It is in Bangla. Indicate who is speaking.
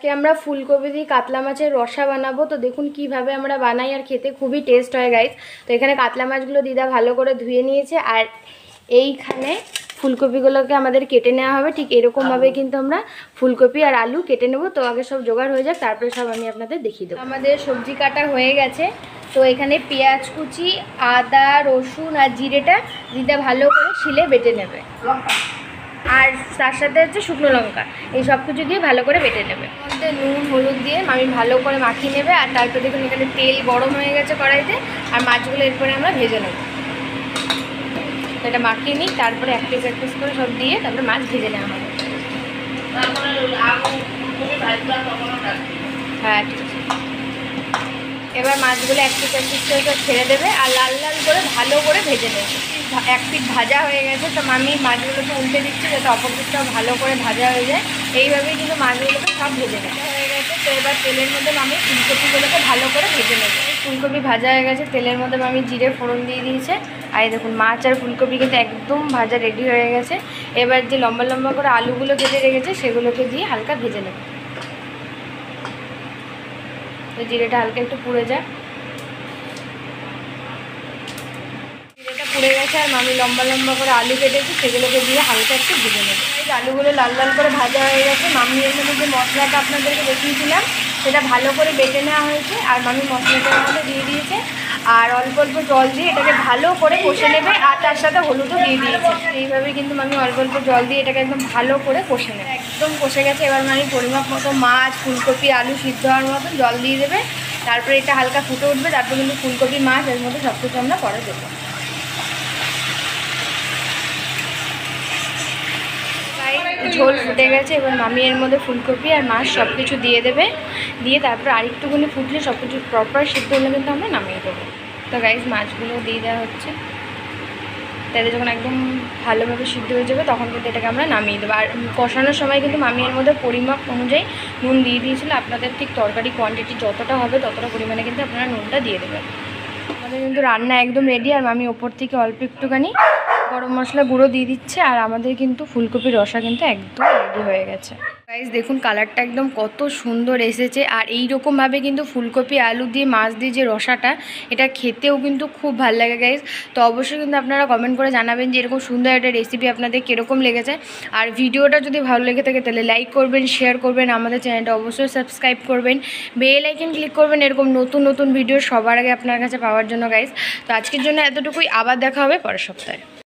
Speaker 1: আজকে আমরা ফুলকপি দিয়ে কাতলা মাছের রসা বানাবো। তো দেখুন কিভাবে আমরা বানাই, আর খেতে খুবই টেস্ট হয় গাইস। তো এখানে কাতলা মাছগুলো দিদা ভালো করে ধুয়ে নিয়েছে, আর এইখানে ফুলকপিগুলোকে আমাদের কেটে নেওয়া হবে। ঠিক এরকমভাবে কিন্তু আমরা ফুলকপি আর আলু কেটে নেব। তো আগে সব জোগাড় হয়ে যাক, তারপরে সব আমি আপনাদের দেখিয়ে দেবো। আমাদের সবজি কাটা হয়ে গেছে। তো এখানে পেঁয়াজ কুচি, আদা, রসুন আর জিরেটা দিদা ভালো করে শিলে বেটে নেবে, আর তার সাথে হচ্ছে শুকনো লঙ্কা, এই সব কিছু দিয়ে ভালো করে বেটে নেবে। মধ্যে নুন হলুদ দিয়ে আমি ভালো করে মাখিয়ে নেবে। আর তারপরে দেখুন এখানে তেল গরম হয়ে গেছে কড়াইতে, আর মাছগুলো এরপরে আমরা ভেজে নেব। এটা মাখিয়ে নিই, তারপরে এক পিস করে সব দিয়ে তারপরে মাছ ভেজে নেওয়া হবে। হ্যাঁ ঠিক আছে। এবার মাছগুলো এক পিস করে সব ছেড়ে দেবে, আর লাল লাল করে ভালো করে ভেজে নেবে। এক পিস ভাজা হয়ে গেছে, তো আমি মাছগুলোকে উল্টে দিচ্ছি যাতে অপর পিসটাও ভালো করে ভাজা হয়ে যায়। এইভাবেই কিন্তু মাছগুলোকে সব ভেজে নেওয়া হয়ে গেছে। তো এবার তেলের মধ্যে আমি ফুলকপিগুলোকে ভালো করে ভেজে নেব। ফুলকপি ভাজা হয়ে গেছে, তেলের মধ্যে আমি জিরে ফোড়ন দিয়ে দিয়েছে। আর দেখুন মাছ আর ফুলকপি কিন্তু একদম ভাজা রেডি হয়ে গেছে। এবার যে লম্বা লম্বা করে আলুগুলো কেটে রেখেছে সেগুলোকে দিয়ে হালকা ভেজে নেব। তো জিরেটা হালকা একটু পুড়ে যায়, জিরেটা পুড়ে গেছে। আর আমি লম্বা লম্বা করে আলু কেটেছি সেগুলোকে দিয়ে হালকা একটু ভেজে নেব। এই আলুগুলো লাল লাল করে ভাজা হয়ে গেছে। মামি এর মধ্যে যে মশলাটা আপনাদেরকে দেখিয়েছিলাম সেটা ভালো করে বেটে নেওয়া হয়েছে, আর মামি মশলাটার মধ্যে দিয়ে দিয়েছে। আর অল্প অল্প জল দিয়ে এটাকে ভালো করে কষে নেবে, আর তার সাথে হলুদও দিয়ে দিয়েছে। এইভাবে কিন্তু আমি অল্প অল্প জল দিয়ে এটাকে একদম ভালো করে কষে নেবে। একদম কষে গেছে। এবার আমি পরিমাপ মতো মাছ, ফুলকপি, আলু সিদ্ধ হওয়ার মতো জল দিয়ে দেবে। তারপরে এটা হালকা ফুটে উঠবে, তারপর কিন্তু ফুলকপি, মাছ এর মধ্যে সব কিছু আমরা পরে দেবো। ঝোল ফুটে গেছে। এবার মামি এর মধ্যে ফুলকপি আর মাছ সব কিছু দিয়ে দেবে, দিয়ে তারপর আরেকটুখানি ফুটলে সব কিছু প্রপার সিদ্ধ হলে কিন্তু আমরা নামিয়ে দেবো। তো গাইস মাছগুলো দিয়ে দেওয়া হচ্ছে, তাহলে যখন একদম ভালোভাবে সিদ্ধ হয়ে যাবে তখন কিন্তু এটাকে আমরা নামিয়ে দেবো। আর কষানোর সময় কিন্তু মামি এর মধ্যে পরিমাপ অনুযায়ী নুন দিয়ে দিয়েছিল। আপনাদের ঠিক তরকারি কোয়ান্টিটি যতটা হবে ততটা পরিমাণে কিন্তু আপনারা নুনটা দিয়ে দেবেন। আমাদের কিন্তু রান্না একদম রেডি। আর মামি ওপর থেকে অল্প একটুখানি গরম মশলা গুঁড়ো দিয়ে দিচ্ছে, আর আমাদের কিন্তু ফুলকপির রসা কিন্তু একদম রেডি হয়ে গেছে। গাইস দেখুন কালারটা একদম কত সুন্দর এসেছে। আর এই রকমভাবে কিন্তু ফুলকপি আলু দিয়ে মাছ দিয়ে যে রসাটা, এটা খেতেও কিন্তু খুব ভালো লাগে গাইস। তো অবশ্যই কিন্তু আপনারা কমেন্ট করে জানাবেন যে এরকম সুন্দর একটা রেসিপি আপনাদের কীরকম লেগেছে। আর ভিডিওটা যদি ভালো লেগে থাকে তাহলে লাইক করবেন, শেয়ার করবেন, আমাদের চ্যানেলটা অবশ্যই সাবস্ক্রাইব করবেন, বেল আইকন ক্লিক করবেন এরকম নতুন নতুন ভিডিও সবার আগে আপনার কাছে পাওয়ার জন্য গাইস। তো আজকের জন্য এতটুকুই, আবার দেখা হবে পরের সপ্তাহে।